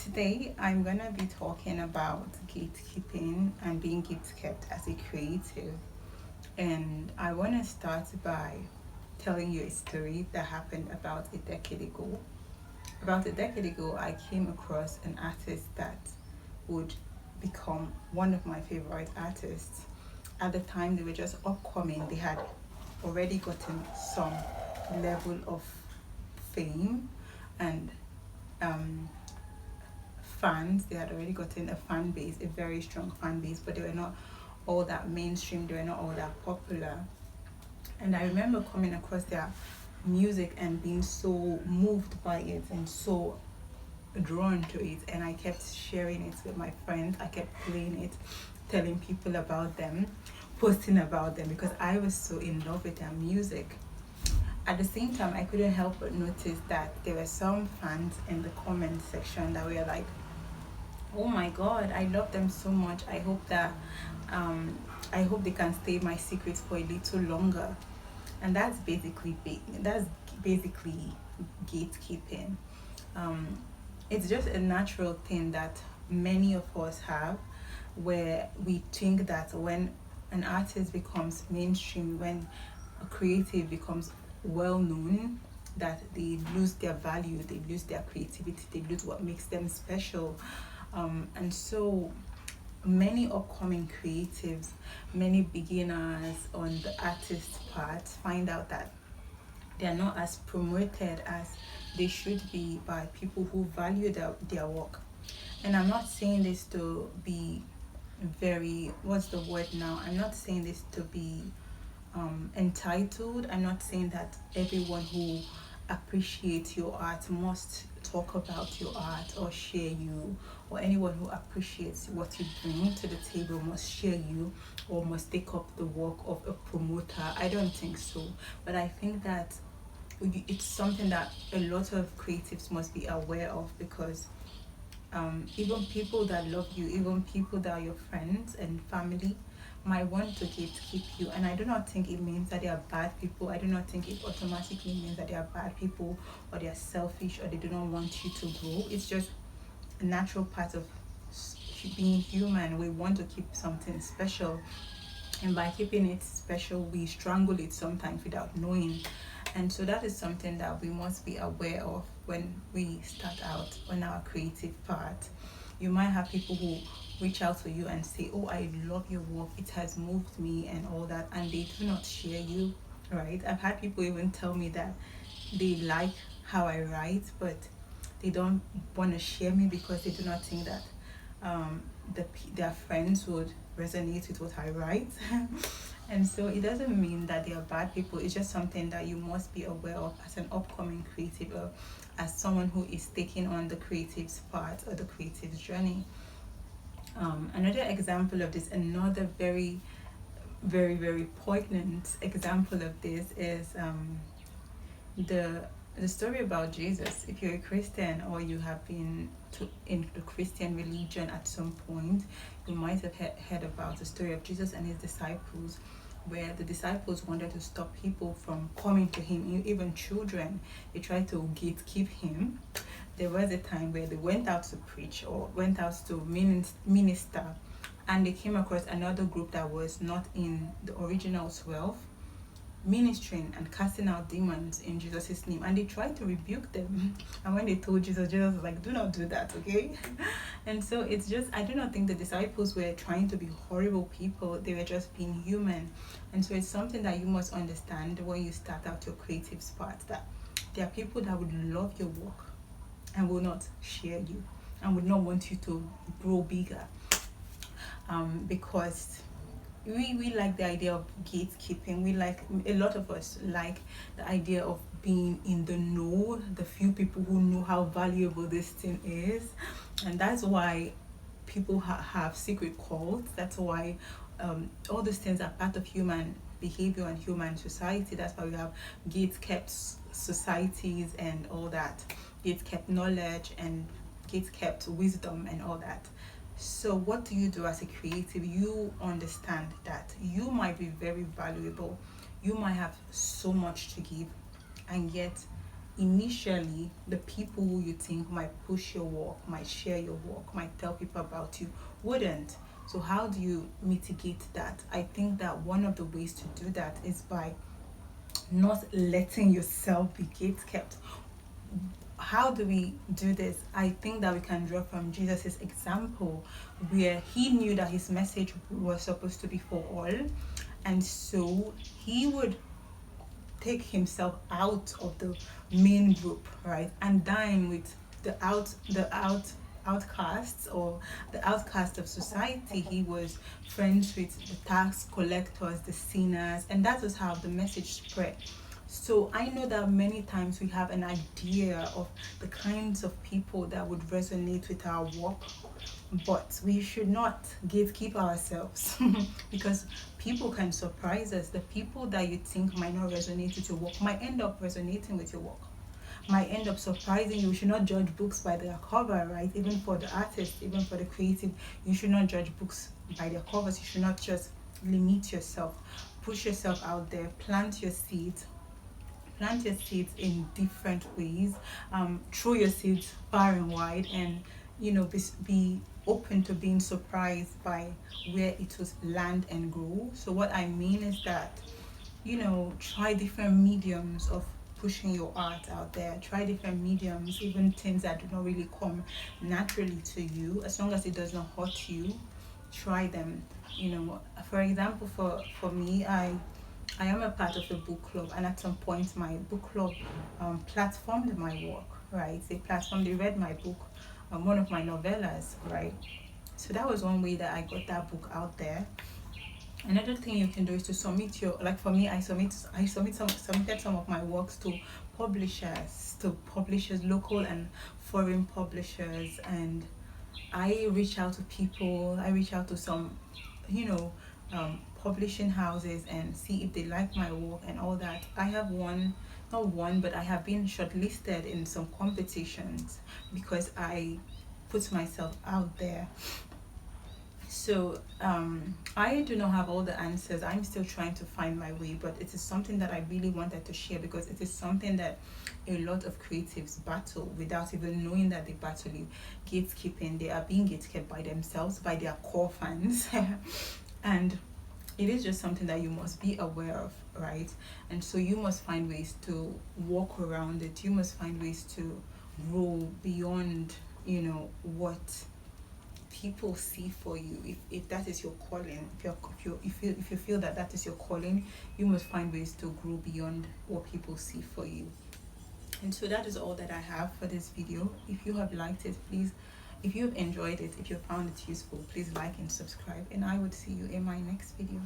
Today, I'm gonna be talking about gatekeeping and being gatekept as a creative. And I want to start by telling you a story that happened about a decade ago. About a decade ago, I came across an artist that would become one of my favorite artists. At the time, they were just upcoming, they had already gotten some level of fame and um, fans. They had already gotten a fan base, a very strong fan base, but they were not all that mainstream, they were not all that popular. And I remember coming across their music and being so moved by it and so drawn to it. And I kept sharing it with my friends, I kept playing it, telling people about them, posting about them because I was so in love with their music. At the same time, I couldn't help but notice that there were some fans in the comment section that were like, oh my god, I love them so much. Um I hope they can stay my secret for a little longer. And that's basically gatekeeping. um it's just a natural thing that many of us have, where we think that when an artist becomes mainstream, when a creative becomes well known, that they lose their value, they lose their creativity, they lose what makes them special. And so many upcoming creatives, many beginners on the artist part find out that they are not as promoted as they should be by people who value their work. And I'm not saying this to be very, what's the word now? I'm not saying this to be entitled. I'm not saying that everyone who appreciates your art must talk about your art or share you, or anyone who appreciates what you bring to the table must share you or must take up the work of a promoter. I don't think so. But I think that it's something that a lot of creatives must be aware of, because even people that love you, even people that are your friends and family, might want to gatekeep you. And I do not think it means that they are bad people. I do not think it automatically means that they are bad people or they are selfish or they do not want you to grow. It's just a natural part of being human. We want to keep something special, and by keeping it special, we strangle it sometimes without knowing. And so that is something that we must be aware of when we start out on our creative part. You might have people who reach out to you and say, oh, I love your work, it has moved me and all that, and they do not share you, right? I've had people even tell me that they like how I write, but they don't want to share me because they do not think that um, their friends would resonate with what I write. And so it doesn't mean that they are bad people. It's just something that you must be aware of as an upcoming creative, or as someone who is taking on the creative's part or the creative's journey. Another example of this, another very poignant example of this is the the story about Jesus. If you're a Christian or you have been in the Christian religion at some point, you might have heard about the story of Jesus and his disciples, where the disciples wanted to stop people from coming to him, even children. They tried to gatekeep him. There was a time where they went out to preach or went out to minister, and they came across another group that was not in the original 12, ministering and casting out demons in Jesus' name, and they tried to rebuke them. And when they told Jesus, Jesus was like, do not do that, okay? And so it's just, I do not think the disciples were trying to be horrible people, they were just being human. And so it's something that you must understand when you start out your creative part, that there are people that would love your work and will not share you and would not want you to grow bigger, because we like the idea of gatekeeping. We like, a lot of us like the idea of being in the know, the few people who know how valuable this thing is. And that's why people have secret cults. That's why all these things are part of human behavior and human society. That's why we have gate kept societies and all that, gate kept knowledge and gate kept wisdom and all that. So what do you do as a creative? You understand that you might be very valuable, you might have so much to give, and yet initially the people who you think might push your work, might share your work, might tell people about you, wouldn't. So how do you mitigate that? I think that one of the ways to do that is by not letting yourself be gate kept. How do we do this? I think that we can draw from Jesus's example, where he knew that his message was supposed to be for all, and so he would take himself out of the main group, right, and dine with the outcasts, or the outcast of society. He was friends with the tax collectors, the sinners, and that was how the message spread. So I know that many times we have an idea of the kinds of people that would resonate with our work, but we should not gatekeep ourselves because people can surprise us. The people that you think might not resonate with your work might end up resonating with your work, might end up surprising you. We should not judge books by their cover, right? Even for the artist, even for the creative, you should not judge books by their covers. You should not just limit yourself. Push yourself out there, plant your seeds, in different ways. Throw your seeds far and wide, and be open to being surprised by where it will land and grow. So what I mean is that, try different mediums of pushing your art out there. Try different mediums, even things that do not really come naturally to you, as long as it does not hurt you. Try them. For example, for me, I am a part of a book club, and at some point, my book club platformed my work, right? They read my book, one of my novellas, right? So that was one way that I got that book out there. Another thing you can do is to submit your, like for me, I submitted some of my works to publishers, local and foreign publishers, and I reach out to people. I reach out to some, publishing houses, and see if they like my work and all that. I have not one, but I have been shortlisted in some competitions because I put myself out there. So I do not have all the answers. I'm still trying to find my way, but it is something that I really wanted to share because it is something that a lot of creatives battle without even knowing that they battle it. Gatekeeping, they are being gatekept by themselves, by their core fans. And it is just something that you must be aware of, right? And so you must find ways to walk around it. You must find ways to grow beyond, what people see for you. If that is your calling, if you feel that that is your calling, you must find ways to grow beyond what people see for you. And so that is all that I have for this video. If you have liked it, please, if you have enjoyed it, if you found it useful, please like and subscribe, and I would see you in my next video.